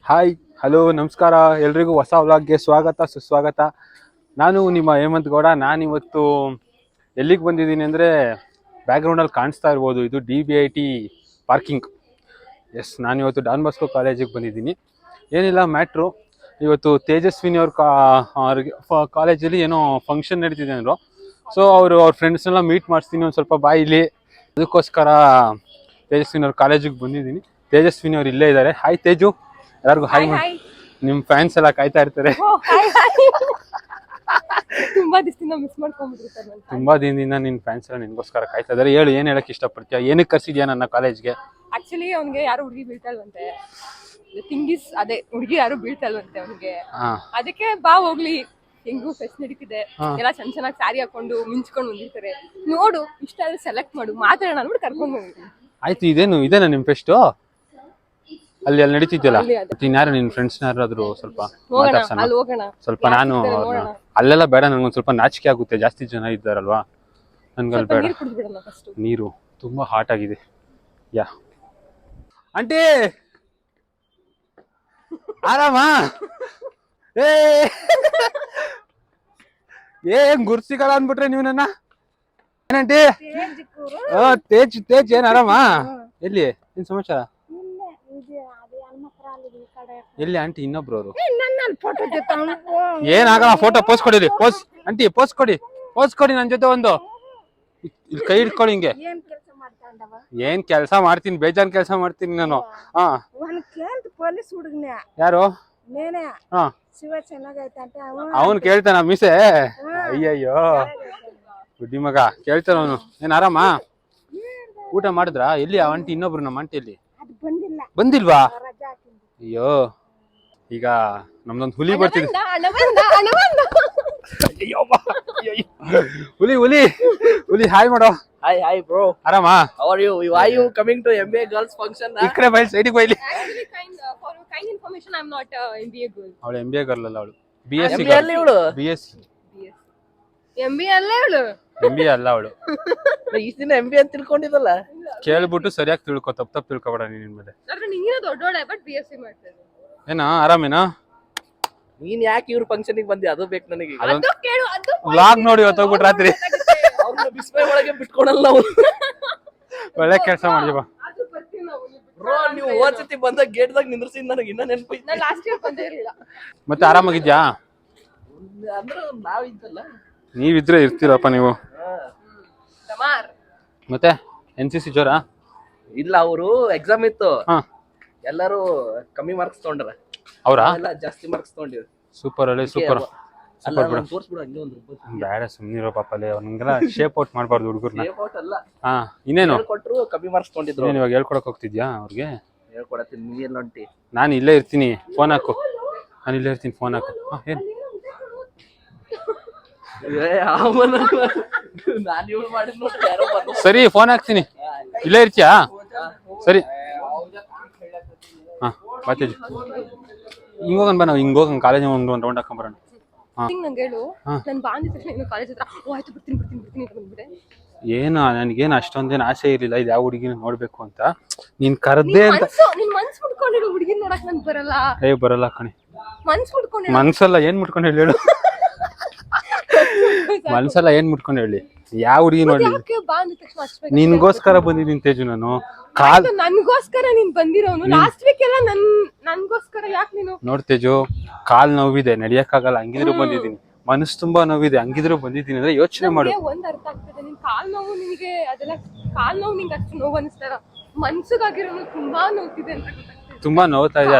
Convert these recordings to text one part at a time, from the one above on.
Hi hello ನಮಸ್ಕಾರ ಎಲ್ರಿಗೂ ಹೊಸ ವ್ಲಾಗ್ಗೆ ಸ್ವಾಗತ ಸುಸ್ವಾಗತ. ನಾನು ನಿಮ್ಮ ಹೇಮಂತ್ ಗೌಡ. ನಾನಿವತ್ತು ಎಲ್ಲಿಗೆ ಬಂದಿದ್ದೀನಿ ಅಂದರೆ ಬ್ಯಾಕ್ಗ್ರೌಂಡಲ್ಲಿ ಕಾಣಿಸ್ತಾ ಇರ್ಬೋದು, ಇದು DBIT ಪಾರ್ಕಿಂಗ್. ಎಸ್, ನಾನಿವತ್ತು ಡಾನ್ ಬಾಸ್ಕೋ ಕಾಲೇಜಿಗೆ ಬಂದಿದ್ದೀನಿ. ಏನಿಲ್ಲ ಮ್ಯಾಟ್ರು, ಇವತ್ತು ತೇಜಸ್ವಿನಿ ಅವ್ರಿಗೆ ಕಾಲೇಜಲ್ಲಿ ಏನೋ ಫಂಕ್ಷನ್ ನಡೀತಿದೆ ಅಂದರು. ಸೊ ಅವ್ರ ಫ್ರೆಂಡ್ಸ್ನೆಲ್ಲ ಮೀಟ್ ಮಾಡಿಸ್ತೀನಿ ಒಂದು ಸ್ವಲ್ಪ ಬಾಯಿಲಿ. ಅದಕ್ಕೋಸ್ಕರ ತೇಜಸ್ವಿನಿ ಅವ್ರ ಕಾಲೇಜಿಗೆ ಬಂದಿದ್ದೀನಿ. ತೇಜಸ್ವಿನಿ ಅವ್ರು ಇಲ್ಲೇ ಇದ್ದಾರೆ. ಹಾಯ್ ತೇಜು. ಎಲ್ಲರಿಗೂ ಹಾಯ್ ಮಾಡಿ. ನಿಮ್ ಫ್ಯಾನ್ಸ್ ಎಲ್ಲ ಕಾಯ್ತಾ ಇರ್ತಾರೆ. ತುಂಬಾ ದಿನದಿಂದ ಮಿಸ್ ಮಾಡ್ಕೊಂಡ್ಬಿಟ್ಟಿರ್ತಾರೆ. ತುಂಬಾ ದಿನದಿಂದ ನಿನ್ ಫ್ಯಾನ್ಸ್ ಎಲ್ಲ ನಿನ್ಗೋಸ್ಕರ ಕಾಯ್ತಾ ಇದಾರೆ. ಹೇಳು, ಏನ್ ಹೇಳಕ್ ಇಷ್ಟಪಡ್ತೀಯ? ಏನಕ್ಕೆ ಕರ್ಸಿದ್ಯಾ ನನ್ನ ಕಾಲೇಜ್ಗೆ? ಆಕ್ಚುಲಿ ಅವ್ನಿಗೆ ಯಾರು ಹುಡುಗಿ ಬೀಳ್ತಲ್ವಂತೆ. ಥಿಂಗ್ ಇಸ್ ಅದೇ, ಹುಡುಗಿ ಯಾರು ಬೀಳ್ತಲ್ವಂತೆ ಅವ್ನಿಗೆ. ಅದಕ್ಕೆ ಬಾ ಹೋಗ್ಲಿ, ಹೆಂಗೂ ಫೆಸ್ಟ್ ನಡೀತಿದೆ, ಎಲ್ಲ ಚೆನ್ನಾಗಿ ಸ್ಯಾರಿ ಹಾಕೊಂಡು ಮಿಂಚ್ಕೊಂಡು ಬಂದಿರ್ತಾರೆ. ನೋಡು, ಇಷ್ಟ ಆದ್ರೆ ಸೆಲೆಕ್ಟ್ ಮಾಡು, ಮಾತಾಡೋಣ ಅಂದ್ಬಿಟ್ಟು ಕರ್ಕೊಂಡು ಬಂದಿದ್ದೀನಿ. ಆಯ್ತು, ಇದೇನಾ ನಿಮ್ ಫೆಸ್ಟ್? ಅಲ್ಲಿ ನಡೀತಿದ್ಯಲ್ಲ, ಇನ್ಯಾರು ನಿನ್ ಫ್ರೆಂಡ್ಸ್ ಯಾರಾದ್ರು ಸ್ವಲ್ಪ ಮಾತಾಡ್ಸೋಣ ಸ್ವಲ್ಪ. ನಾನು ಅಲ್ಲೆಲ್ಲ ಬೇಡ, ನನ್ಗೊಂದ್ ಸ್ವಲ್ಪ ನಾಚಿಕೆ ಆಗುತ್ತೆ, ಜಾಸ್ತಿ ಜನ ಇದ್ದಾರಲ್ವಾ, ನನ್ಗಲ್ಲಿ ಬೇಡ. ನೀರು ತುಂಬಾ ಹಾಟ್ ಆಗಿದೆ. ಯಾ ಆಂಟಿ, ಆರಾಮ? ಏನ್ ಗುರ್ಸಿಗಳ ಅನ್ಬಿಟ್ರೆ ನೀವು ನನ್ನ. ಏನಂಟಿ? ತೇಜ್ ಏನ್ ಆರಾಮ? ಎಲ್ಲಿ ಏನ್ ಸಮಾಚಾರ? ಎಲ್ಲಿ ಆಂಟಿ? ಇನ್ನೊಬ್ರು ಅವರು. ಏನಾಗಲ್ಲ, ಫೋಟೋ ಪೋಸ್ ಕೊಡಿರಿ. ಆಂಟಿ ಪೋಸ್ ಕೊಡಿ ನನ್ ಜೊತೆ ಒಂದು. ಇಲ್ಲಿ ಕೈ ಇಟ್ಕೊಳ್ಳಿ ಹಿಂಗೆ. ಏನ್ ಕೆಲಸ ಮಾಡ್ತೀನಿ, ಬೇಜಾನ್ ಕೆಲಸ ಮಾಡ್ತೀನಿ ನಾನು. ಪೊಲೀಸ್ ಹುಡುಗನ ಯಾರು? ಶಿವ ಚೆನ್ನಾಗೈತೆ. ಅವನ್ ಕೇಳ್ತಾನ ಮಿಸೆ? ಅಯ್ಯಯ್ಯೋ ಬುಡ್ಡಿ ಮಗ ಕೇಳ್ತಾನ ಅವನು. ಏನ್ ಆರಾಮ? ಊಟ ಮಾಡಿದ್ರ? ಎಲ್ಲಿ ಆಂಟಿ? ಇನ್ನೊಬ್ರು ನಮ್ಮ ಆಂಟಿ ಎಲ್ಲಿ? ಬಂದಿಲ್ವಾ? ಅಯ್ಯೋ, ಈಗ ನಮ್ದೊಂದು ಹುಲಿ ಬರ್ತಿದೆ. ಹುಲಿ ಹಾಯ್ ಮಾಡೋ. Hi bro. ಆರಾಮ? How are you? Why you coming to MBA girls function? ಈ ಕಡೆ ಬೈ, ಸೈಡಿಗೆ ಬೈಲಿ. For kind information, I'm not MBA girl. ಅವಳು MBA ಗರ್ಲ್ ಅಲ್ಲ, ಅವಳು BSc MBA ಅಲ್ಲಿ ಇವಳು. BSc MBA ಅಲ್ಲೇ ಇವಳು. MBA ಅಲ್ಲ ಅವಳು. ಇಷ್ಟ ದಿನ MBA ಅಂತ ತಿಳ್ಕೊಂಡಿದ್ದಲ್ಲ. ಕೇಳ್ಬಿಟ್ಟು ಸರಿಯಾಗಿ ತಿಳ್ಕೊ, ತಪ್ಪು ತಿಳ್ಕೊಬೇಡ ನಿನ್ ಮೇಲೆ. ಆದ್ರೆ ನೀನು ದೊಡ್ಡೋಳೆ, ಬಟ್ BSc ಮಾಡ್ತಿದ್ದೆ. ಏನಾ ಆರಾಮೇನಾ? ನೀನ್ ಯಾಕೆ ಇವ್ರ ಫಂಕ್ಷನ್ ಗೆ ಬಂದಿ? ಅದು ಬೇಕು ನನಗೆ. ಅದು ಕೇಳು, ಅದು ವ್ಲಾಗ್ ನೋಡಿ ಹೊತ್ತೋಗ್ಬಿಟ್ಟು ರಾತ್ರಿ ಅವ್ರನ್ನ ಬಿಸ್ಮೈ ಒಳಗೆ ಬಿಟ್ಕೊಡಲ್ಲ ನಾವು. ಒಳ್ಳೆ ಕೆಲಸ ಮಾಡಿದೀಪ. ಅದು ಬರ್ತೀವಿ ನಾವು. ಬ್ರೋ, ನೀವು ಹೋದ ಸತಿ ಬಂದಾಗ ಗೇಟ್ ದಾಗ ನಿಂದ್ರಿಸಿ ನನಗೆ ಇನ್ನ ನೆನಪು. ನಾನು ಲಾಸ್ಟ್ ಇಯರ್ ಬಂದೇ ಇರಲಿಲ್ಲ. ಮತ್ತೆ ಆರಾಮಾಗಿದ್ಯಾ? ಅಂದ್ರೆ ನಾವಿದ್ದಲ್ಲ, ನೀವಿದ್ರೆ ಇರ್ತೀರಪ್ಪ ನೀವು. ದಮಾರ್. ಮತ್ತೆ NCC ಜೋರ? ಇಲ್ಲ, ಅವರು ಎಕ್ಸಾಮ್ ಇತ್ತು, ಎಲ್ಲರೂ ಕಮ್ಮಿ ಮಾರ್ಕ್ಸ್ ತಗೊಂಡ್ರ. ಅವ್ರಾ? ಎಲ್ಲ ಜಾಸ್ತಿ ಮಾರ್ಕ್ಸ್ ತಗೊಂಡಿದ್ರು. ಸೂಪರ್ ಅಲ್ಲೇ, ಸೂಪರ್. ತೋರ್ಸ್ಬಿಡು ಹಂಗೆ ಒಂದು ಬೇಡ, ಸುಮ್ಮನಿರೋ ಪಾಪಲ್ಲೇ. ಅವ್ನಿಗೆಲ್ಲ ಶೇಪ್ ಔಟ್ ಮಾಡಬಾರ್ದು ಹುಡುಗರ್ನ. ಇನ್ನೇನು ಕೊಟ್ರು, ಕಮ್ಮಿ ಮಾರ್ಕ್ಸ್ ತಗೊಂಡಿದ್ರು. ಇವಾಗ ಹೇಳ್ಕೊಡಕ್ ಹೋಗ್ತಿದ್ಯಾ ಅವ್ರಿಗೆ? ಹೇಳ್ಕೊಡತ್ತೀನಿ. ನೀ ಎಲ್ಲ ಹೊಂಟಿ? ನಾನು ಇಲ್ಲೇ ಇರ್ತೀನಿ, ಫೋನ್ ಹಾಕು. ನಾನು ಇಲ್ಲೇ ಇರ್ತೀನಿ, ಫೋನ್ ಹಾಕು. ಏನು ಸರಿ, ಫೋನ್ ಹಾಕ್ತೀನಿ. ಇಲ್ಲೇ ಇರ್ತೀಯಾ? ಸರಿ, ಹಾ ಬಾತೇಜ್. ಹಿಂಗೋಗನ್ ಬಾ, ನಾವು ಹಿಂಗೋಗನ್ ಕಾಲೇಜ್ ಒಂದು ರೌಂಡ್ ಹಾಕೊಂಬರೋಣ. ನಂಗೆ ಹೇಳು, ನಾನು ಬಾಂದಿದ ತಕ್ಷಣ ಕಾಲೇಜ್ ಹತ್ರ ಆಯ್ತು ಬರ್ತೀನಿ ಅಂತ ಬಂದ್ಬಿಟ್ಟೆ. ಏನು, ನನಗೇನು ಅಷ್ಟೊಂದೇನು ಆಸೆ ಇರಲಿಲ್ಲ ಇದು ಯಾವ ಹುಡುಗಿನ ನೋಡ್ಬೇಕು ಅಂತ. ನೀನ್ ಕರ್ದೆ ಅಂತ. ನಿನ್ ಮನ್ಸ್ ಮುಟ್ಕೊಂಡಿರೋ ಹುಡುಗಿನ ನೋಡಕ್ ನನ್ಗೆ ಬರಲ್ಲ. ಬರಲ್ಲ ಕಣೆ. ಮನ್ಸಲ್ಲ ಏನ್ ಮುಟ್ಕೊಂಡು ಹೇಳಿ ಹೇಳು. ಮನ್ಸಲ್ಲ ಏನ್ ಮುಟ್ಕೊಂಡು ಹೇಳಿ, ಯಾವ ಹುಡುಗಿ ನೋಡ್ಲಿ? ನಿನ್ಗೋಸ್ಕರ ಬಂದಿದ್ದೀನಿ ತೇಜು ನಾನು. ನನ್ಗೋಸ್ಕರ ನೀನ್ ಬಂದಿರೋನು. ಲಾಸ್ಟ್ ವೀಕ್ ಎಲ್ಲ ನನ್ಗೋಸ್ಕರ ಯಾಕೆ ನೀನು? ನೋಡ್ ತೇಜು, ಕಾಲ್ ನೋವಿದೆ, ನಡಿಯಕ್ಕಾಗಲ್ಲ, ಹಂಗಿದ್ರು ಬಂದಿದ್ದೀನಿ. ಮನಸ್ಸು ತುಂಬಾ ನೋವಿದೆ, ಹಂಗಿದ್ರು ಬಂದಿದ್ದೀನಿ ಅಂದ್ರೆ ಯೋಚನೆ ಮಾಡು. ಒಂದ್ ಅರ್ಥ ಆಗ್ತದೆ, ನಿನ್ ಕಾಲ್ ನೋವು ನಿನಗೆ ಅದೆಲ್ಲ ಕಾಲ್ ನೋವು ನಿಂಗೆ ಅಷ್ಟು ನೋವು ಅನಿಸ್ತಾರ. ಮನ್ಸಿಗಾಗಿರೋ ತುಂಬಾ ನೋವ್ತಿದೆ ಅಂತ ಗೊತ್ತಾಗ್ತದೆ. ತುಂಬಾ ನೋವ್ತಾ ಇದೆ,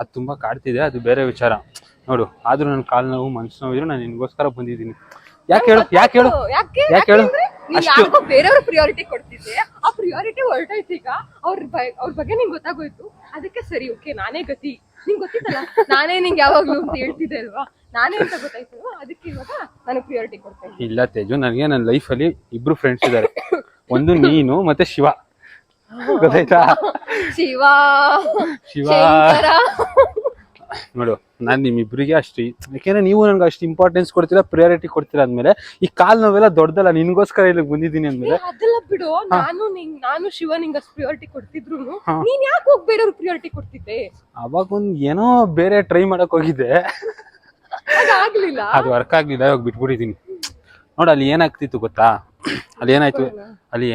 ಅದು ತುಂಬಾ ಕಾಡ್ತಿದೆ, ಅದು ಬೇರೆ ವಿಚಾರ ನೋಡು. ಆದ್ರೂ ನನ್ ಕಾಲ್ ನೋವು ಮನ್ಸು ನೋವಿದ್ರು ನಾನು ನಿನ್ಗೋಸ್ಕರ ಬಂದಿದ್ದೀನಿ. ಯಾಕೆ ಹೇಳು? ಅಷ್ಟು ಬೇರೆಯವ್ರ ಪ್ರಿಯಾರಿಟಿ ಕೊಡ್ತಿದ್ದೆ, ಆ ಪ್ರಿಯಾರಿಟಿ ಹೊರಟೈತಿ. ಈಗ ಅವ್ರ ಬಗ್ಗೆ ನಿಂಗೆ ಗೊತ್ತಾಗೋಯ್ತು, ಅದಕ್ಕೆ ಸರಿ ಓಕೆ ನಾನೇ ಗತಿ. ನಿಂಗೆ ಗೊತ್ತಿತ್ತಲ್ಲ, ನಾನೇ ನಿಂಗೆ ಯಾವಾಗ್ಲೂ ಅಂತ ಹೇಳ್ತಿದ್ದೆ ಅಲ್ವಾ, ನಾನೇ ಅಂತ ಗೊತ್ತಾಯ್ತು. ಅದಕ್ಕೆ ಇವಾಗ ನಾನು ಪ್ರಿಯಾರಿಟಿ ಕೊಡ್ತೇನೆ. ಇಲ್ಲ ತೇಜು, ನನಗೆ ನನ್ನ ಲೈಫಲ್ಲಿ ಇಬ್ರು ಫ್ರೆಂಡ್ಸ್ ಇದ್ದಾರೆ. ಒಂದು ನೀನು ಮತ್ತೆ ಶಿವ, ಗೊತ್ತಾಯ್ತಾ? ಶಿವ ನೋಡು ನಾನು ನಿಮ್ಮಿಬ್ಬರಿಗೆ ಅಷ್ಟು, ಯಾಕೆಂದ್ರೆ ನೀವು ನನಗೆ ಅಷ್ಟು ಇಂಪಾರ್ಟೆನ್ಸ್ ಕೊಡ್ತೀರಾ, ಪ್ರಿಯಾರಿಟಿ ಕೊಡ್ತೀರಾ ಅಂದ್ಮೇಲೆ ಈ ಕಾಲ್ ನೋವೆಲ್ಲ ದೊಡ್ಡದಲ್ಲ, ನಿನ್ಗೋಸ್ಕರ ಇಲ್ಲಿಗೆ ಬಂದಿದ್ದೀನಿ ಅಂದ್ಮೇಲೆ ಅದೆಲ್ಲ ಬಿಡು. ನಾನು ಶಿವ ನಿಂಗೆ ಅಷ್ಟು ಪ್ರಿಯಾರಿಟಿ ಕೊಡ್ತಿದ್ರು ನೀನ್ ಯಾಕೆ ಹೋಗಿ ಬೇರೆಯವ್ರಿಗೆ ಪ್ರಿಯಾರಿಟಿ ಕೊಡ್ತಿದ್ದೆ? ಅವಾಗ ಏನೋ ಬೇರೆ ಟ್ರೈ ಮಾಡಕ್ ಹೋಗಿದ್ದೆ, ಆಗ್ಲಿಲ್ಲ. ಅದು ವರ್ಕ್ ಆಗ್ಲಿಲ್ಲ, ಇವಾಗ ಬಿಟ್ಬಿಟ್ಟಿದ್ದೀನಿ. ನೋಡು ಅಲ್ಲಿ ಏನಾಗ್ತಿತ್ತು ಗೊತ್ತಾ, ಅಲ್ಲಿ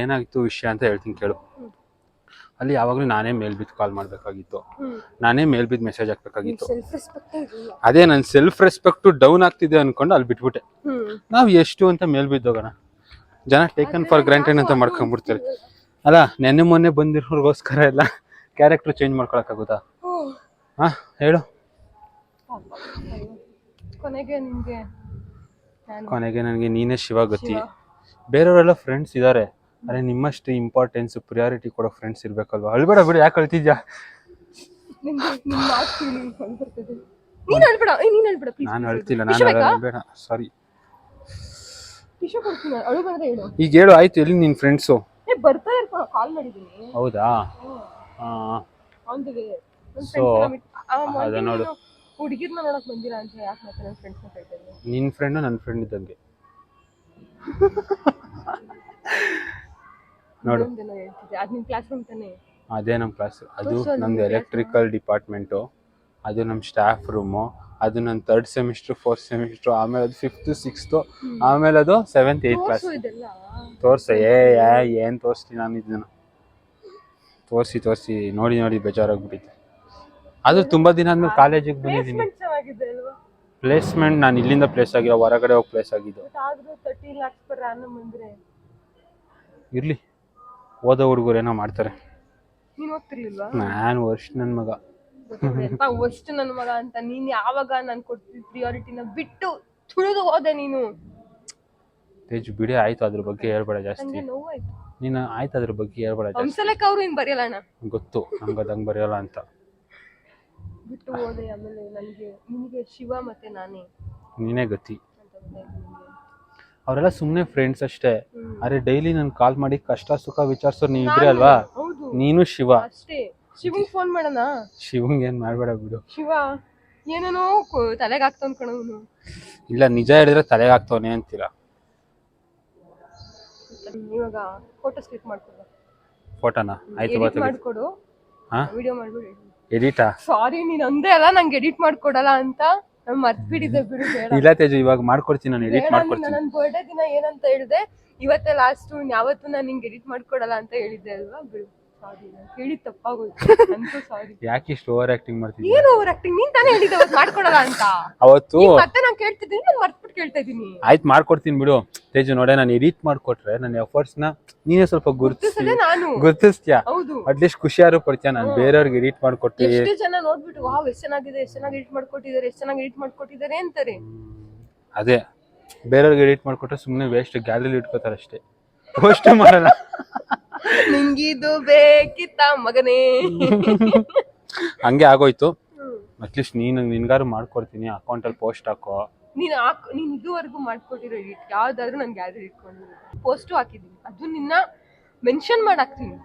ಏನಾಗ್ತಿತ್ತು ವಿಷಯ ಅಂತ ಹೇಳ್ತೀನಿ ಕೇಳು. ಅಲ್ಲಿ ಯಾವಾಗ್ಲೂ ನಾನೇ ಮೇಲ್ಬಿದ್ದು ಕಾಲ್ ಮಾಡ್ಬೇಕಾಗಿತ್ತು, ನಾನೇ ಮೇಲ್ಬಿದ್ದು ಮೆಸೇಜ್ ಹಾಕ್ಬೇಕಾಗಿತ್ತು. ಅದೇ ನನ್ನ ಸೆಲ್ಫ್ ರೆಸ್ಪೆಕ್ಟ್ ಡೌನ್ ಆಗ್ತಿದೆ ಅನ್ಕೊಂಡು ಅಲ್ಲಿ ಬಿಟ್ಬಿಟ್ಟೆ. ನಾವ್ ಎಷ್ಟು ಅಂತ ಮೇಲ್ಬಿದ್ದೋಗೋಣ, ಜನ ಟೇಕನ್ ಫಾರ್ ಗ್ರಾಂಟೆಡ್ ಅಂತ ಮಾಡ್ಕೊಂಡ್ಬಿಡ್ತಾರೆ. ಅಲ್ಲ ನೆನ್ನೆ ಮೊನ್ನೆ ಬಂದಿರೋರ್ಗೋಸ್ಕರ ಎಲ್ಲ ಕ್ಯಾರೆಕ್ಟರ್ ಚೇಂಜ್ ಮಾಡ್ಕೊಳಕ್ಕಾಗುತ್ತಾ? ಹಾ ಹೇಳು. ಕೊನೆಗೆ ನನಗೆ ನೀನೇ ಶಿವ ಗತಿ. ಬೇರೆಯವರೆಲ್ಲ ಫ್ರೆಂಡ್ಸ್ ಇದಾರೆ, ಅರೆ ನಿಮ್ಮಷ್ಟು ಇಂಪಾರ್ಟೆನ್ಸ್ ಪ್ರಿಯಾರಿಟಿ ಕೊಡೋ ಫ್ರೆಂಡ್ಸ್ ಇರ್ಬೇಕಲ್ವಾ? ಅಳ್ಬೇಡ ಬಿಡು, ಯಾಕೆ ಅಳ್ತಿದ್ಯಾ? ನಾನು ಅಳ್ತಿಲ್ಲ, ನಾನು ಬೇಡ, ಸಾರಿ. ಈಗ ಹೇಳು, ಆಯ್ತು ಎಲ್ಲಿ ನಿನ್ ಫ್ರೆಂಡ್ಸು? ಹೌದಾ? ಸೊ ಅದ ನೋಡು, ಹುಡುಗಿರ್ನ ನೋಡಕ್ ಬಂದಿಲ್ಲ ಅಂತ ಯಾಕೆ ಮತ್ತೆ ನನ್ನ ಫ್ರೆಂಡ್ಸ್ ನ ಹೇಳ್ತಾ ಇದ್ದೀನಿ? ನಿನ್ ಫ್ರೆಂಡ್ ನನ್ನ ಫ್ರೆಂಡ್ ಇದ್ದಂಗೆ ನೋಡು. ಅದ್ ನಿನ್ ಕ್ಲಾಸ್ ರೂಮ್ ತಾನೆ? ಅದೇ ನಮ್ಮ ಕ್ಲಾಸ್, ಅದು ನಮ್ದು ಎಲೆಕ್ಟ್ರಿಕಲ್ ಡಿಪಾರ್ಟ್ಮೆಂಟು, ಅದು ನಮ್ಮ ಸ್ಟಾಫ್ ರೂಮು, ಅದು ನನ್ನ 3rd ಸೆಮಿಸ್ಟ್ರು 4th ಸೆಮಿಸ್ಟ್ರು, ಆಮೇಲೆ ಅದು 5th 6th, ಆಮೇಲೆ ಅದು 7th 8th ಕ್ಲಾಸ್. ತೋರ್ಸ ಏನ್ ತೋರಿಸ್ತೀನಿ ನಾನು, ಇದನ್ನ ತೋರಿಸಿ ನೋಡಿ ಬೇಜಾರಾಗ್ಬಿಟ್ಟಿದ್ದೆ. ಅದು ತುಂಬಾ ದಿನ ಆದ್ಮೇಲೆ ಕಾಲೇಜಿಗೆ ಬಂದಿದ್ದೀನಿ. ಪ್ಲೇಸ್ಮೆಂಟ್ ನಾನು ಇಲ್ಲಿಂದ ಪ್ಲೇಸ್ ಆಗಿಲ್ಲ, ಹೊರಗಡೆ ಹೋಗಿ ಪ್ಲೇಸ್ ಆಗಿದ್ದು. ಇರ್ಲಿ, ಓದೋ ಹುಡುಗರು ಏನೋ ಮಾಡ್ತಾರೆ. ನಾನು ವರ್ಷ ನನ್ನ ಮಗ ಅಂತ ನೀನ್ ಯಾವಾಗ ನಾನು ಕೊಡ್ತಿದ್ದ ಪ್ರಿಯಾರಿಟಿನ ಬಿಟ್ಟು ತುಳಿದು ಹೋದೆ ನೀನು. ತೇಜ್ ಬಿಡಿ, ಆಯ್ತು, ಅದ್ರ ಬಗ್ಗೆ ಹೇಳ್ಬೇಡ ಜಾಸ್ತಿ. ನೀನು ಆಯ್ತು, ಅದ್ರ ಬಗ್ಗೆ ಹೇಳ್ಬೇಡ ಜಾಸ್ತಿ. ಅವ್ರು ಇನ್ ಬರೆಯಲ್ಲ ಅಣ್ಣ, ಗೊತ್ತು ನಂಗೆ ಅದಂಗ್ ಬರೆಯಲ್ಲ ಅಂತ. ಬಿಟ್ಟು ಹೋದೆ. ಆಮೇಲೆ ನಿನಗೆ ಶಿವ ಮತ್ತೆ ನಾನೇ ನೀನೇ ಗತಿ. ಅವರೆಲ್ಲ ಸುಮ್ಮನೆ ಫ್ರೆಂಡ್ಸ್ ಅಷ್ಟೇ. ಅರೆ ಡೈಲಿ ನನ್ ಕಾಲ್ ಮಾಡಿ ಕಷ್ಟ ಸುಖ ವಿಚಾರಿಸೋರು ನೀವು ಇಬ್ರೇ ಅಲ್ವಾ? ನೀನು ಶಿವ ಅಷ್ಟೇ. ಶಿವಂಗ್ ಫೋನ್ ಮಾಡೋಣ? ಶಿವಂಗ್ ಏನ್ ಮಾಡ್ಬೇಡ ಬಿಡು. ಶಿವ ಏನೇನೋ ತಲೆಗೆ ಆಗ್ತಾವ್ ಕಣವನು. ಇಲ್ಲ, ನಿಜ ಹೇಳಿದ್ರೆ ತಲೆಗೆ ಆಗ್ತಾವನೆ ಅಂತೀರಾ? ಇವಾಗ ಫೋಟೋ ಕ್ಲಿಕ್ ಮಾಡ್ಕೊಡು. ಫೋಟೋನಾ? ಆಯ್ತು, ಮಾಡ್ಕೊಡು. ವಿಡಿಯೋ ಮಾಡ್ಬಿಡು. ಎಡಿಟಾ? ಸಾರಿ, ನೀನ್ ಅಂದೇ ಅಲ್ಲ ನಂಗೆ ಎಡಿಟ್ ಮಾಡ್ಕೊಡಲ್ಲ ಅಂತ. ನಾನು ಮರ್ತ್ಬಿಟ್ಟಿದ್ದೆ ಬಿಡು. ಇಲ್ಲ ತೇಜು, ಇವಾಗ ಮಾಡ್ಕೊಡ್ತೀನಿ, ನಾನು ಎಡಿಟ್ ಮಾಡ್ಕೊಡ್ತೀನಿ. ನನ್ನ ಬರ್ಡೇ ದಿನ ಏನಂತ ಹೇಳಿದೆ, ಇವತ್ತೇ ಲಾಸ್ಟ್, ಯಾವತ್ತೂ ನಾನು ನಿಂಗೆ ಎಡಿಟ್ ಮಾಡ್ಕೊಡಲ್ಲ ಅಂತ ಹೇಳಿದ್ದೆ ಅಲ್ವಾ? ಬಿಡು, ಸಾರಿ, ಹೇಳಿದ್ ತಪ್ಪಾಗೋಯ್ತು. ಅಂತೂ ಸಾರಿ. ಯಾಕೆ ಇಷ್ಟು ಓವರ್ ಆಕ್ಟಿಂಗ್ ಮಾಡ್ತಿದ್ದೆ? ಏನು ಓವರ್ ಆಕ್ಟಿಂಗ್? ನೀನ್ ತಾನೇ ಹೇಳಿದ್ದೆ ಅವತ್ತು ಮಾಡ್ಕೊಡಲ್ಲ ಅಂತ. ಅವತ್ತು ಮತ್ತೆ ನಾನು ಕೇಳ್ತಿದ್ದೀನಿ, ನಾನು ಮರ್ತ್ಬಿಟ್ಟು ಕೇಳ್ತಾ ಇದ್ದೀನಿ. ಆಯ್ತು, ಮಾಡ್ಕೊಡ್ತೀನಿ ಬಿಡು ತೇಜು. ನೋಡೆ, ನಾನು ಎಡಿಟ್ ಮಾಡ್ಕೊಟ್ರೆ ನನ್ನ ಎಫರ್ಟ್ಸ್ ನ ನೀನೇ ಸ್ವಲ್ಪ ಗುರುತಿಸ್ತೀಯಾ? ಅಟ್ಲೀಸ್ಟ್ ಖುಷಿಯಾರು ಪಡ್ತೀಯ. ನಾನು ಬೇರೆಯವ್ರಿಗೆ ಎಡಿಟ್ ಮಾಡ್ಕೊಡ್ತೀನಿ. ಎಷ್ಟು ಜನ ನೋಡ್ಬಿಟ್ಟು ವಾವ್ ಎಷ್ಟು ಚೆನ್ನಾಗಿದೆ, ಎಷ್ಟು ಚೆನ್ನಾಗಿ ಎಡಿಟ್ ಮಾಡ್ಕೊಟ್ಟಿದ್ದಾರೆ ಅಂತಾರೆ. ಅದೇ ಬೇರೆಯವ್ರಿಗೆ ಎಡಿಟ್ ಮಾಡ್ಕೊಟ್ರೆ ಸುಮ್ಮನೆ ವೇಸ್ಟ್, ಗ್ಯಾಲರಿ ಇಟ್ಕೋತಾರೆ ಅಷ್ಟೇ, ಪೋಸ್ಟ್ ಮಾಡಲ್ಲ. ನಿಂಗಿದು ಬೇಕಿತ್ತ ಮಗನೇ? ಹಂಗೆ ಆಗೋಯ್ತು. ಅಟ್ಲೀಸ್ಟ್ ನಿನ್ಗಾರು ಮಾಡ್ಕೊಡ್ತೀನಿ, ಅಕೌಂಟ್ ಅಲ್ಲಿ ಪೋಸ್ಟ್ ಹಾಕೋ. ನೀನ್ ಇದುವರೆಗೂ ಮಾಡ್ಕೊಟ್ಟಿರೋ ಎಡಿಟ್ ಯಾವ್ದಾದ್ರು ನನ್ ಗ್ಯಾಲರಿ ಇಟ್ಕೊಂಡಿದ್ದೀನಿ, ಪೋಸ್ಟು ಹಾಕಿದ್ದೀನಿ, ಅದು ನಿನ್ನ ಮೆನ್ಷನ್ ಮಾಡಾಕ್ತೀನಿ.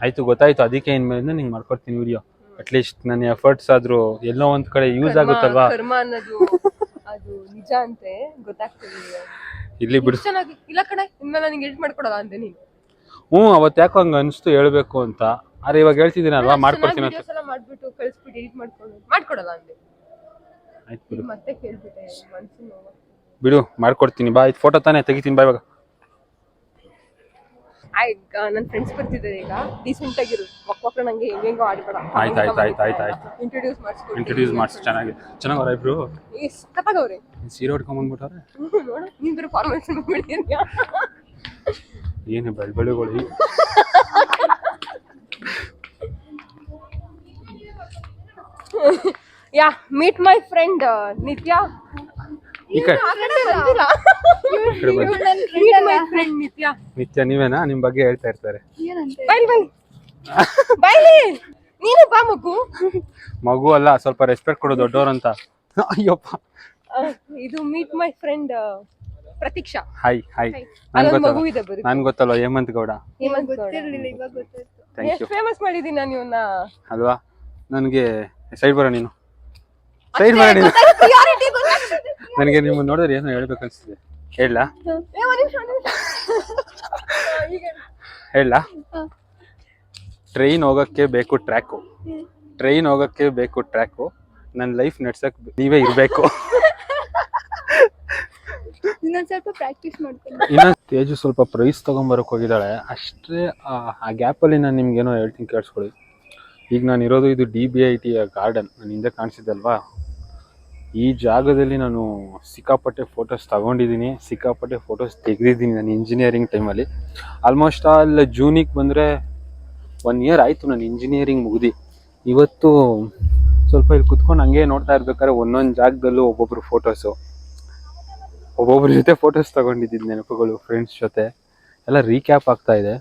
ಆಯ್ತು, ಗೊತ್ತಾಯ್ತು. ಅದಕ್ಕೆ ಇನ್ಮೇಲೆ ನಿಂಗೆ ಮಾಡ್ಕೊಡ್ತೀನಿ ವಿಡಿಯೋ. ಅಟ್ಲೀಸ್ಟ್ ನನ್ನ ಎಫರ್ಟ್ಸ್ ಆದ್ರೂ ಎಲ್ಲೋ ಒಂದ್ ಕಡೆ ಯೂಸ್ ಆಗುತ್ತಲ್ವಾ? ಕರ್ಮ ಅನ್ನೋದು ಅದು ನಿಜ ಅಂತೆ ಗೊತ್ತಾಗ್ತದೆ. ಇಲ್ಲಿ ಬಿಡು. ಚೆನ್ನಾಗಿ ಇಲ್ಲ ಕಡೆ, ಇನ್ಮೇಲೆ ನಿಂಗೆ ಎಡಿಟ್ ಮಾಡ್ಕೊಡಲ್ಲ ಅಂತೆ ನೀನು. ಅವತ್ತು ಯಾಕೋ ಹಂಗ ಅನ್ಸ್ತು ಹೇಳ್ಬೇಕು ಅಂತ. ಆದ್ರೆ ಇವಾಗ ಹೇಳ್ತಿದ್ದೀನಲ್ವಾ, ಮಾಡ್ಕೊಡ್ತೀನಿ ಅಂತ. ಮಾಡ್ಬಿಟ್ಟು ಕಳಿಸ್ಬಿಟ್ಟು ಎಡಿಟ್ ಮಾಡ್ಕೊಡಲ್ಲ ಅಂದೆ. ಆಯ್ತು ಬಿಡು, ಮತ್ತೆ ಕೇಳ್ಬಿಟ್ಟೆ, ಮನ್ಸಿನ ನೋವು. ಬಿಡು, ಮಾಡ್ಕೊಡ್ತೀನಿ ಬಾ. ಇದು ಫೋಟೋ ತಾನೇ ತೆಗಿತೀನಿ ಬಾ ಇವಾಗ. ನನ್ನ ಫ್ರೆಂಡ್ಸ್ ಬರ್ತಿದ್ದಾರೆ ಈಗ, ಡೀಸೆಂಟ್ ಆಗಿರು, ಮಕ್ಕಳು ನಂಗೆ ಹೆಂಗೆಂಗೋ ಆಡ್ಬೇಡ. ಆಯ್ತು ಇಂಟ್ರೊಡ್ಯೂಸ್ ಮಾಡಿಸಿ. ಚೆನ್ನಾಗಿ ಅವ್ರ ಇಬ್ರು ಸಕ್ಕತ್ತಾಗವ್ರೆ. ಸೀರೆ ಉಟ್ಕೊಂಡ್ಬಂದ್ಬಿಟ್ಟವ್ರೆ ನೋಡು. ನೀನ್ ಬೇರೆ ಫಾರ್ಮಲ್ಸ್ ಬಿಡ್ತೀಯ, ಏನು ಬೆಳ್ಬೆಳೆಗಳು. ಯಾ ಮೀಟ್ ಮೈ ಫ್ರೆಂಡ್ ನಿತ್ಯಾ. ನಿತ್ಯ ನೀವೇನಾ? ನಿಮ್ ಬಗ್ಗೆ ಹೇಳ್ತಾ ಇರ್ತಾರೆ. ನೀನು ಬಾ ಮಗು. ಮಗು ಅಲ್ಲ, ಸ್ವಲ್ಪ ರೆಸ್ಪೆಕ್ಟ್ ಕೊಡು ದೊಡ್ಡವ್ರಂತ. ಅಯ್ಯಪ್ಪ. ಇದು meet my friend Pratiksha. Hi. ನನ್ ಗೊತ್ತಲ್ವಾ, ಹೇಮಂತ್ ಗೌಡ. ಫೇಮಸ್ ಮಾಡಿದೀನಿ ನಾನು ಇವನ್ನ ಅಲ್ವಾ? ನನ್ಗೆ ಸೈಡ್ ಬರೋ ನೀನು. ಸೈಡ್ ಮಾಡಿ ಪ್ರಿಯಾರಿಟಿ ಗೊತ್ತಾಗ್ತಿದೆ. ನನಗೆ ನಿಮ್ಮ ನೋಡಿದ್ರೆ ಏನೋ ಹೇಳ್ಬೇಕು ಅನ್ಸ್ತಿದೆ. ಹೇಳ ಒಂದ್ ನಿಮಿಷ, ಒಂದ್ ನಿಮಿಷ. ಹೇಳ ಟ್ರೈನ್ ಹೋಗಕ್ಕೆ ಬೇಕು ಟ್ರ್ಯಾಕು, ಟ್ರೈನ್ ಹೋಗಕ್ಕೆ ಬೇಕು ಟ್ರ್ಯಾಕು, ನನ್ನ ಲೈಫ್ ನಡ್ಸಕ್ ನೀವೇ ಇರ್ಬೇಕು. ಇನ್ನೊಂದ್ ಸ್ವಲ್ಪ ಪ್ರಾಕ್ಟೀಸ್ ಮಾಡ್ತೀನಿ. ಇನ್ನೊಂದು ತೇಜು ಸ್ವಲ್ಪ ಪ್ರೈಸ್ ತಗೊಂಬರಕ್ ಹೋಗಿದ್ದಾಳೆ ಅಷ್ಟೇ. ಆ ಗ್ಯಾಪಲ್ಲಿ ನಾನು ನಿಮ್ಗೇನೋ ಹೇಳ್ತೀನಿ ಕೇಳಿಸ್ಕೊಳ್ಳಿ. ಈಗ ನಾನು ಇರೋದು ಇದು DBIT ಗಾರ್ಡನ್, ನಾನು ಹಿಂದೆ ಕಾಣಿಸಿದ್ದಲ್ವಾ, ಈ ಜಾಗದಲ್ಲಿ ನಾನು ಸಿಕ್ಕಾಪಟ್ಟೆ ಫೋಟೋಸ್ ತಗೊಂಡಿದ್ದೀನಿ, ಸಿಕ್ಕಾಪಟ್ಟೆ ಫೋಟೋಸ್ ತೆಗೆದಿದ್ದೀನಿ ನಾನು ಇಂಜಿನಿಯರಿಂಗ್ ಟೈಮಲ್ಲಿ. ಆಲ್ಮೋಸ್ಟ್ ಆಲ್ ಜೂನಿಗೆ ಬಂದರೆ 1 ಇಯರ್ ಆಯಿತು ನಾನು ಇಂಜಿನಿಯರಿಂಗ್ ಮುಗಿದು. ಇವತ್ತು ಸ್ವಲ್ಪ ಇಲ್ಲಿ ಕುತ್ಕೊಂಡು ಹಂಗೆ ನೋಡ್ತಾ ಇರ್ಬೇಕಾದ್ರೆ ಒಂದೊಂದು ಜಾಗದಲ್ಲೂ ಒಬ್ಬೊಬ್ರು ಫೋಟೋಸು, ಒಬ್ಬೊಬ್ರ ಜೊತೆ ಫೋಟೋಸ್ ತಗೊಂಡಿದ್ದೀನಿ, ನೆನಪುಗಳು ಫ್ರೆಂಡ್ಸ್ ಜೊತೆ ಎಲ್ಲ ರೀಕ್ಯಾಪ್ ಆಗ್ತಾ ಇದೆ.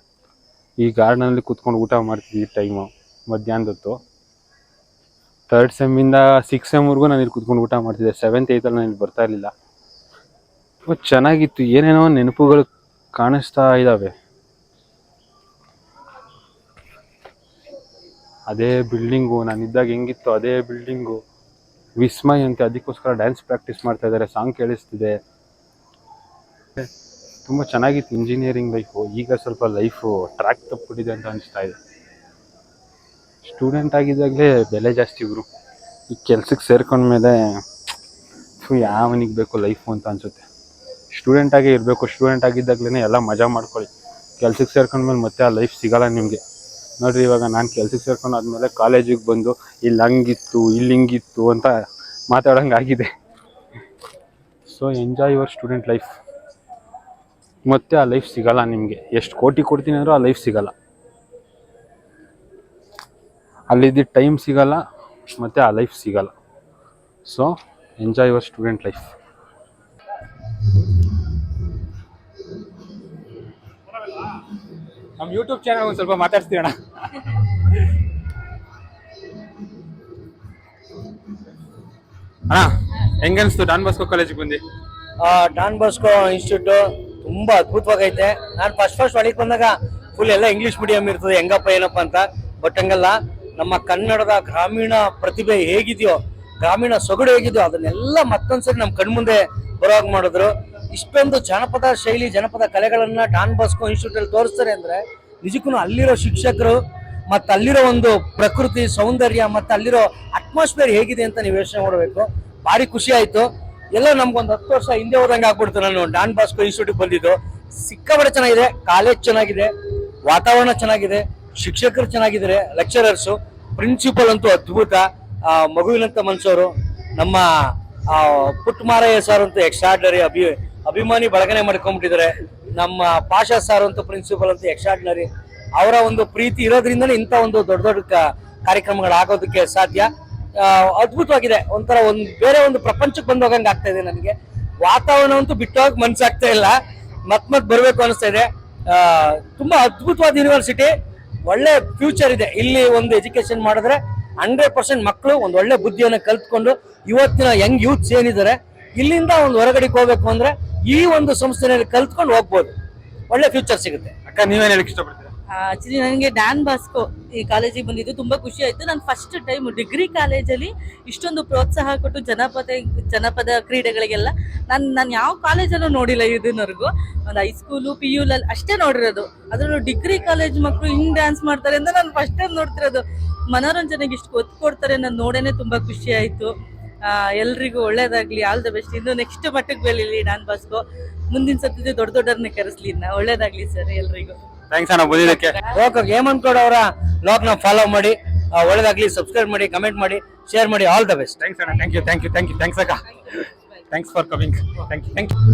ಈ ಗಾರ್ಡನಲ್ಲಿ ಕುತ್ಕೊಂಡು ಊಟ ಮಾಡ್ತಿದ್ವಿ ಟೈಮು ಮಧ್ಯಾಹ್ನದೊತ್ತು. 3rd ಸೆಮ್ಮಿಂದ 6th ಸೆಮ್ವರೆಗೂ ನಾನು ಇಲ್ಲಿ ಕುತ್ಕೊಂಡು ಊಟ ಮಾಡ್ತಿದ್ದೆ. 7th 8th ನಾನು ಇಲ್ಲಿ ಬರ್ತಾ ಇರಲಿಲ್ಲ. ಚೆನ್ನಾಗಿತ್ತು, ಏನೇನೋ ನೆನಪುಗಳು ಕಾಣಿಸ್ತಾ ಇದ್ದಾವೆ. ಅದೇ ಬಿಲ್ಡಿಂಗು, ನಾನಿದ್ದಾಗ ಹೆಂಗಿತ್ತು ಅದೇ ಬಿಲ್ಡಿಂಗು. ವಿಸ್ಮಯ್ ಅಂತ ಅದಕ್ಕೋಸ್ಕರ ಡ್ಯಾನ್ಸ್ ಪ್ರಾಕ್ಟೀಸ್ ಮಾಡ್ತಾ ಇದ್ದಾರೆ, ಸಾಂಗ್ ಕೇಳಿಸ್ತಿದೆ. ತುಂಬ ಚೆನ್ನಾಗಿತ್ತು ಇಂಜಿನಿಯರಿಂಗ್ ಲೈಫು. ಈಗ ಸ್ವಲ್ಪ ಲೈಫು ಟ್ರ್ಯಾಕ್ ತಪ್ಪಿಬಿಟ್ಟಿದೆ ಅಂತ ಅನಿಸ್ತಾ ಇದೆ. ಸ್ಟೂಡೆಂಟ್ ಆಗಿದ್ದಾಗಲೇ ಬೆಲೆ ಜಾಸ್ತಿ ಇವರು, ಈ ಕೆಲ್ಸಕ್ಕೆ ಸೇರ್ಕೊಂಡ್ಮೇಲೆ ಯಾವನಿಗೆ ಬೇಕು ಲೈಫು ಅಂತ ಅನಿಸುತ್ತೆ. ಸ್ಟೂಡೆಂಟಾಗೇ ಇರಬೇಕು, ಸ್ಟೂಡೆಂಟ್ ಆಗಿದ್ದಾಗಲೇ ಎಲ್ಲ ಮಜಾ ಮಾಡ್ಕೊಳ್ಳಿ. ಕೆಲ್ಸಕ್ಕೆ ಸೇರ್ಕೊಂಡ್ಮೇಲೆ ಮತ್ತೆ ಆ ಲೈಫ್ ಸಿಗೋಲ್ಲ ನಿಮಗೆ. ನೋಡಿರಿ, ಇವಾಗ ನಾನು ಕೆಲ್ಸಕ್ಕೆ ಸೇರ್ಕೊಂಡು ಆದಮೇಲೆ ಕಾಲೇಜಿಗೆ ಬಂದು ಇಲ್ಲಿ ಹಂಗಿತ್ತು ಇಲ್ಲಿ ಹಿಂಗಿತ್ತು ಅಂತ ಮಾತಾಡೋಂಗಾಗಿದೆ. So enjoy your student life. ಮತ್ತೆ ಆ ಲೈಫ್ ಸಿಗಲ್ಲ ನಿಮಗೆ, ಎಷ್ಟು ಕೋಟಿ ಕೊಡ್ತೀನಿ ಅಂದರೂ ಆ ಲೈಫ್ ಸಿಗಲ್ಲ, ಅಲ್ಲಿದ್ದ ಟೈಮ್ ಸಿಗಲ್ಲ, ಮತ್ತು ಆ ಲೈಫ್ ಸಿಗಲ್ಲ. So enjoy your student life. ನಮ್ಮ ಯೂಟ್ಯೂಬ್ ಚಾನಲ್ ಒಂದು ಸ್ವಲ್ಪ ಮಾತಾಡ್ತೀವಿ ಅಣ್ಣ. ಅಣ್ಣ ಹೆಂಗನ್ಸ್ತು ಡಾನ್ ಬಾಸ್ಕೋ ಕಾಲೇಜಿಗೆ ಬಂದು? ಡಾನ್ ಬಾಸ್ಕೋ ಇನ್ಸ್ಟಿಟ್ಯೂಟ್ ತುಂಬಾ ಅದ್ಭುತವಾಗೈತೆ. ನಾನು ಫಸ್ಟ್ ಒಳಗೆ ಬಂದಾಗ ಫುಲ್ ಎಲ್ಲ ಇಂಗ್ಲಿಷ್ ಮೀಡಿಯಂ ಇರ್ತದೆ, ಹೆಂಗಪ್ಪ ಏನಪ್ಪ ಅಂತ. ಬಟ್ ಹಂಗಲ್ಲ, ನಮ್ಮ ಕನ್ನಡದ ಗ್ರಾಮೀಣ ಪ್ರತಿಭೆ ಹೇಗಿದೆಯೋ, ಗ್ರಾಮೀಣ ಸೊಗಡು ಹೇಗಿದೆಯೋ ಅದನ್ನೆಲ್ಲ ಮತ್ತೊಂದ್ಸರಿ ನಮ್ಮ ಕಣ್ಮುಂದೆ ಬರೋವಾಗ ಮಾಡಿದ್ರು. ಇಷ್ಟೊಂದು ಜನಪದ ಶೈಲಿ, ಜನಪದ ಕಲೆಗಳನ್ನ ಡಾನ್ ಬಾಸ್ಕೋ ಇನ್ಸ್ಟಿಟ್ಯೂಟ್ ಅಲ್ಲಿ ತೋರಿಸ್ತಾರೆ ಅಂದ್ರೆ ನಿಜಕ್ಕೂ ಅಲ್ಲಿರೋ ಶಿಕ್ಷಕರು ಮತ್ತು ಅಲ್ಲಿರೋ ಒಂದು ಪ್ರಕೃತಿ ಸೌಂದರ್ಯ ಮತ್ತು ಅಲ್ಲಿರೋ ಅಟ್ಮಾಸ್ಫಿಯರ್ ಹೇಗಿದೆ ಅಂತ ನೀವು ಯೋಚನೆ ಮಾಡಬೇಕು. ಭಾರಿ ಖುಷಿ ಆಯ್ತು. ಎಲ್ಲ ನಮ್ಗೊಂದು 10 ವರ್ಷ ಹಿಂದೆ ಹೋದಂಗೆ ಆಗ್ಬಿಡ್ತು. ನಾನು ಡಾನ್ ಬಾಸ್ಕೋ ಇನ್ಸ್ಟಿಟ್ಯೂಟ್ ಬಂದಿದ್ದು ಸಿಕ್ಕಾಪಟ್ಟೆ ಚೆನ್ನಾಗಿದೆ. ಕಾಲೇಜ್ ಚೆನ್ನಾಗಿದೆ, ವಾತಾವರಣ ಚೆನ್ನಾಗಿದೆ, ಶಿಕ್ಷಕರು ಚೆನ್ನಾಗಿದ್ದಾರೆ, ಲೆಕ್ಚರರ್ಸು, ಪ್ರಿನ್ಸಿಪಲ್ ಅಂತೂ ಅದ್ಭುತ. ಮಗುವಿನಂತ ಮನ್ಸೋರು, ನಮ್ಮ ಪುಟ್ಟಮಾರಯ್ಯ ಸರ್ ಅಂತೂ ಎಕ್ಸ್ಟ್ರಾರ್ಡಿನರಿ, ಅಭಿಮಾನಿ ಬಳಗನೆ ಮಾಡ್ಕೊಂಡ್ಬಿಟ್ಟಿದ್ದಾರೆ. ನಮ್ಮ ಪಾಷಾ ಸರ್ ಅಂತೂ ಪ್ರಿನ್ಸಿಪಲ್ ಅಂತೂ ಎಕ್ಸ್ಟ್ರಾರ್ಡಿನರಿ. ಅವರ ಒಂದು ಪ್ರೀತಿ ಇರೋದ್ರಿಂದನೇ ಇಂಥ ಒಂದು ದೊಡ್ಡ ದೊಡ್ಡ ಕಾರ್ಯಕ್ರಮಗಳಾಗೋದಕ್ಕೆ ಸಾಧ್ಯ. ಅದ್ಭುತವಾಗಿದೆ. ಒಂಥರ ಬೇರೆ ಒಂದು ಪ್ರಪಂಚಕ್ಕೆ ಬಂದು ಹೋಗಂಗೆ ಆಗ್ತಾ ಇದೆ ನನಗೆ. ವಾತಾವರಣ ಅಂತೂ ಬಿಟ್ಟೋಗಿ ಮನ್ಸಾಗ್ತಾ ಇಲ್ಲ, ಮತ್ ಬರ್ಬೇಕು ಅನಿಸ್ತಾ ಇದೆ. ತುಂಬಾ ಅದ್ಭುತವಾದ ಯೂನಿವರ್ಸಿಟಿ, ಒಳ್ಳೆ ಫ್ಯೂಚರ್ ಇದೆ. ಇಲ್ಲಿ ಒಂದು ಎಜುಕೇಶನ್ ಮಾಡಿದ್ರೆ 100% ಮಕ್ಕಳು ಒಂದು ಒಳ್ಳೆ ಬುದ್ಧಿಯನ್ನು ಕಲ್ತ್ಕೊಂಡು ಇವತ್ತಿನ ಯಂಗ್ ಯೂತ್ಸ್ ಏನಿದ್ದಾರೆ ಇಲ್ಲಿಂದ ಒಂದು ಹೊರಗಡೆಗೆ ಹೋಗ್ಬೇಕು ಅಂದ್ರೆ ಈ ಒಂದು ಸಂಸ್ಥೆಯಲ್ಲಿ ಕಲ್ತ್ಕೊಂಡು ಹೋಗ್ಬೋದು, ಒಳ್ಳೆ ಫ್ಯೂಚರ್ ಸಿಗುತ್ತೆ. ಅಕ್ಕ ನೀವೇನು ಹೇಳಕ್ ಇಷ್ಟಪಡ್ತೀರಾ? ಆಕ್ಚುಲಿ ನನಗೆ ಡಾನ್ ಬಾಸ್ಕೋ ಈ ಕಾಲೇಜಿಗೆ ಬಂದಿದ್ದು ತುಂಬಾ ಖುಷಿ ಆಯ್ತು. ನಾನು ಫಸ್ಟ್ ಟೈಮ್ ಡಿಗ್ರಿ ಕಾಲೇಜಲ್ಲಿ ಇಷ್ಟೊಂದು ಪ್ರೋತ್ಸಾಹ ಕೊಟ್ಟು ಜನಪದ ಕ್ರೀಡೆಗಳಿಗೆಲ್ಲ ನಾನು ಯಾವ ಕಾಲೇಜಲ್ಲೂ ನೋಡಿಲ್ಲ ಇದನ್ನವರೆಗೂ. ಒಂದು ಹೈಸ್ಕೂಲು PU ಅಷ್ಟೇ ನೋಡಿರೋದು. ಅದರಲ್ಲೂ ಡಿಗ್ರಿ ಕಾಲೇಜ್ ಮಕ್ಕಳು ಹಿಂಗ್ ಡ್ಯಾನ್ಸ್ ಮಾಡ್ತಾರೆ ಅಂತ ನಾನು ಫಸ್ಟ್ ಟೈಮ್ ನೋಡ್ತಿರೋದು. ಮನೋರಂಜನೆಗೆ ಇಷ್ಟು ಒತ್ತು ಕೊಡ್ತಾರೆ ನಾನು ನೋಡೇನೆ ತುಂಬಾ ಖುಷಿ ಆಯ್ತು. ಎಲ್ರಿಗೂ ಒಳ್ಳೇದಾಗ್ಲಿ, ಆಲ್ ದ ಬೆಸ್ಟ್. ಇನ್ನು ನೆಕ್ಸ್ಟ್ ಮಟ್ಟಕ್ಕೆ ಬೆಳೀಲಿ ಡಾನ್ ಬಾಸ್ಕೋ. ಮುಂದಿನ ಸತಿ ದೊಡ್ಡವ್ರನ್ನ ಕರೆಸ್ಲಿ. ಒಳ್ಳೇದಾಗ್ಲಿ ಸರ್ ಎಲ್ರಿಗೂ. ಥ್ಯಾಂಕ್ಸ್ ಅಣ್ಣ ಬಂದಿದ್ದಕ್ಕೆ. ಓಕೆ, ಹೇಮಂತ್ ಗೌಡ ಅವರ ಬ್ಲಾಗ್ನ ಫಾಲೋ ಮಾಡಿ, ಒಳ್ಳೇದಾಗ್ಲಿ. ಸಬ್ಸ್ಕ್ರೈಬ್ ಮಾಡಿ, ಕಮೆಂಟ್ ಮಾಡಿ, ಶೇರ್ ಮಾಡಿ. All the best. ಥ್ಯಾಂಕ್ಸ್ ಅಣ್ಣ. Thank you. ಥ್ಯಾಂಕ್ಸ್ ಅಕ್ಕ. Thanks for coming. Thank you.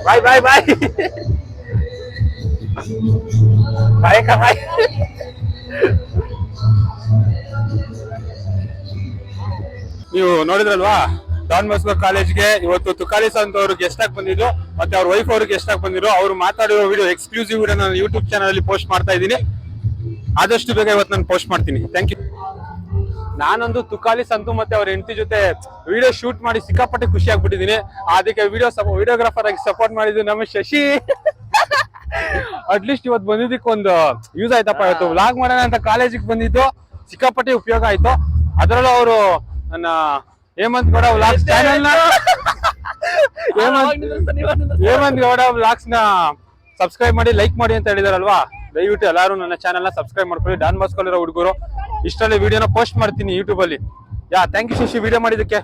Bye. Bye ಅಕ್ಕ, ಬಾಯ್. ನೀವು ನೋಡಿದ್ರಲ್ವಾ, ಡಾನ್ ಬಾಸ್ಕೋ ಕಾಲೇಜ್ಗೆ ಇವತ್ತು ತುಕಾಲಿ ಸಂತ್ ಅವರು ಗೆಸ್ಟ್ ಆಗಿ ಬಂದಿದ್ರು, ಮತ್ತೆ ಅವ್ರ ವೈಫ್ ಅವರು ಗೆಸ್ಟ್ ಆಗಿ ಬಂದಿದ್ರು. ಅವ್ರು ಮಾತಾಡಿರೋ ವಿಡಿಯೋ, ಎಕ್ಸ್ಕ್ಲೂಸಿವ್ ವಿಡಿಯೋ ನಾನು ಯೂಟ್ಯೂಬ್ ಚಾನಲ್ ಅಲ್ಲಿ ಪೋಸ್ಟ್ ಮಾಡ್ತಾ ಇದ್ದೀನಿ. ಆದಷ್ಟು ಬೇಗ ಇವತ್ತು ನಾನು ಪೋಸ್ಟ್ ಮಾಡ್ತೀನಿ. Thank you. ನಾನೊಂದು ತುಕಾಲಿ ಸಂತು ಮತ್ತೆ ಅವ್ರ ಹೆಂಡತಿ ಜೊತೆ ವಿಡಿಯೋ ಶೂಟ್ ಮಾಡಿ ಸಿಕ್ಕಾಪಟ್ಟೆ ಖುಷಿ ಆಗ್ಬಿಟ್ಟಿದ್ದೀನಿ. ಅದಕ್ಕೆ ವಿಡಿಯೋಗ್ರಾಫರ್ ಆಗಿ ಸಪೋರ್ಟ್ ಮಾಡಿದ್ದು ನಮ್ಮ ಶಶಿ. ಅಟ್ಲೀಸ್ಟ್ ಇವತ್ತು ಬಂದಿದ್ದಕ್ಕೆ ಒಂದು ಯೂಸ್ ಆಯ್ತಪ್ಪ. ಇವತ್ತು ವ್ಲಾಗ್ ಮಾಡೋಣ ಅಂತ ಕಾಲೇಜಿಗೆ ಬಂದಿದ್ದು ಸಿಕ್ಕಾಪಟ್ಟೆ ಉಪಯೋಗ ಆಯ್ತು. ಅದರಲ್ಲೂ ಅವರು ನನ್ನ Hemanth Gowda vlogs channel Hemanth Gowda vlogs ನ ಸಬ್ಸ್ಕ್ರೈಬ್ ಮಾಡಿ ಲೈಕ್ ಮಾಡಿ ಅಂತ ಹೇಳಿದಾರಲ್ವಾ. ದಯವಿಟ್ಟು ಎಲ್ಲರೂ ನನ್ನ ಚಾನೆಲ್ ನ ಸಬ್ಸ್ಕ್ರೈಬ್ ಮಾಡ್ಕೊಳ್ಳಿ. ಡಾನ್ ಬಾಸ್ಕೋ ಇರೋ ಹುಡುಗರು ಇಷ್ಟರಲ್ಲಿ ವಿಡಿಯೋನ ಪೋಸ್ಟ್ ಮಾಡ್ತೀನಿ ಯೂಟ್ಯೂಬ್ ಅಲ್ಲಿ. Yeah thank you Shashi video ಮಾಡಿದಕ್ಕೆ.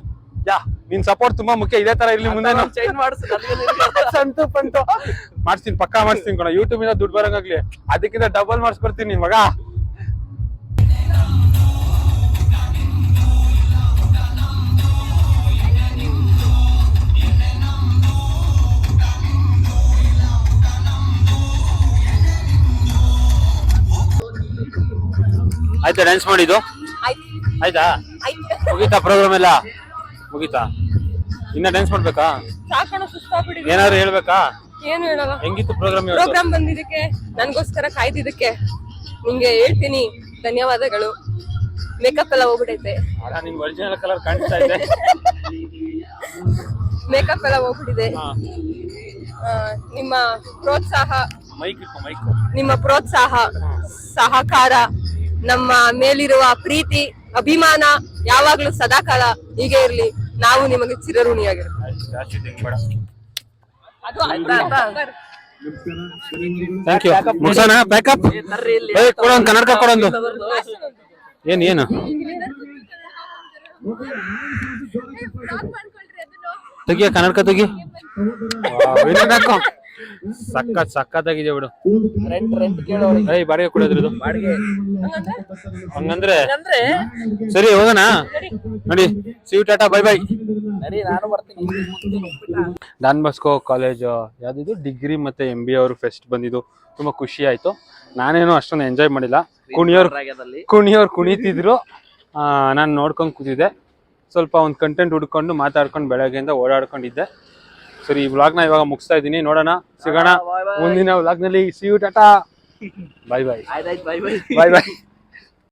ಯಾ ನಿನ್ ಸಪೋರ್ಟ್ ತುಂಬಾ ಮುಖ್ಯ. ಇದೇ ತರ ಇರ್ಲಿ ಮುಂದೆ. ಸಂತು ಪಂತು ಮಾಡ್ತೀನಿ, ಪಕ್ಕಾ ಮಾಡ್ತೀನಿ ಕಣ. ಯೂಟ್ಯೂಬ್ ಇಂದ ದುಡ್ಡು ಬರಂಗಾಗ್ಲಿ ಅದಕ್ಕಿಂತ ಡಬಲ್ ಮಾಡಿಸ್ಬರ್ತೀನಿ ಮಗ. ಆಯ್ತಾ ಡ್ಯಾನ್ಸ್ ಮಾಡಿದ್ದು? ಆಯ್ತಾ? ಮುಗೀತಾ ಪ್ರೋಗ್ರಾಮ್ ಎಲ್ಲ ಮುಗೀತಾ? ಇನ್ನ ಡ್ಯಾನ್ಸ್ ಮಾಡ್ಬೇಕಾ? ಸಾಕಣ ಸುಸ್ತಾಗ್ಬಿಟ್ಟಿದೆ. ಏನಾದ್ರು ಹೇಳ್ಬೇಕಾ? ಏನು ಹೇಳಲ್ಲ. ಹೆಂಗಿತ್ತು ಪ್ರೋಗ್ರಾಮ್? ಪ್ರೋಗ್ರಾಮ್ ಬಂದಿದ್ದಕ್ಕೆ ನನ್ಗೋಸ್ಕರ ಕಾಯ್ದಿದ್ದಕ್ಕೆ ನಿಂಗೆ ಹೇಳ್ತೀನಿ ಧನ್ಯವಾದಗಳು. ಮೇಕಪ್ ಎಲ್ಲ ಹೋಗ್ಬಿಟ್ಟೈತೆ. ನಿನ್ ಒರಿಜಿನಲ್ ಕಲರ್ ಕಾಣಿಸ್ತಾ ಇದೆ. ಮೇಕಪ್ ಎಲ್ಲ ಹೋಗ್ಬಿಟ್ಟಿದೆ. ನಿಮ್ಮ ಪ್ರೋತ್ಸಾಹ, ನಿಮ್ಮ ಪ್ರೋತ್ಸಾಹ, ಸಹಕಾರ, ನಮ್ಮ ಮೇಲಿರುವ ಪ್ರೀತಿ, ಅಭಿಮಾನ ಯಾವಾಗ್ಲೂ ಸದಾಕಾಲ ಹೀಗೆ ಇರ್ಲಿ. ನಾವು ನಿಮಗೆ ಚಿರಋಣಿಯಾಗಿರ್ತೀವಿ. Thank you. ಮುಗಿಸೋಣ ಬ್ಯಾಕಪ್? ಕೊಡೋನ್ ಕನ್ನಡಕ ಕೊಡೊಂದು. ಏನು ತೆಗಿಯ ಕನ್ನಡಕ ತೆಗಿ. ಸಕ್ಕತ್ತಾಗಿದೆ ಬಿಡು. ಏಯ್ ಬಾಡಿಗೆ ಕೊಡೋದ್ರದು ಹಂಗಂದ್ರೆ ಸರಿ ಹೋಗೋಣ. ನೋಡಿ ಸಿವ್ tata bye bye. Don Bosco college ಯಾವ್ದಿದು ಡಿಗ್ರಿ ಮತ್ತೆ MBA ಅವರು ಫೆಸ್ಟ್ ಬಂದಿದ್ದು ತುಂಬಾ ಖುಷಿ ಆಯ್ತು. ನಾನೇನು ಅಷ್ಟೊಂದು ಎಂಜಾಯ್ ಮಾಡಿಲ್ಲ. ಕುಣಿಯೋರು ಕುಣಿತಿದ್ರು, ನಾನು ನೋಡ್ಕೊಂಡು ಕೂತಿದ್ದೆ. ಸ್ವಲ್ಪ ಒಂದು ಕಂಟೆಂಟ್ ಹುಡ್ಕೊಂಡು ಮಾತಾಡ್ಕೊಂಡು ಬೆಳಗ್ಗೆಯಿಂದ ಓಡಾಡ್ಕೊಂಡಿದ್ದೆ. ಸರಿ, ಈ ವ್ಲಾಗ್ನ ಇವಾಗ ಮುಗಿಸ್ತಾ ಇದ್ದೀನಿ. ನೋಡೋಣ, ಸಿಗೋಣ ಮುಂದಿನ ವ್ಲಾಗ್ನಲ್ಲಿ. See you tata, bye bye. ಆಯ್ತಾಯ್ತು, ಬೈ ಬೈ. Bye by.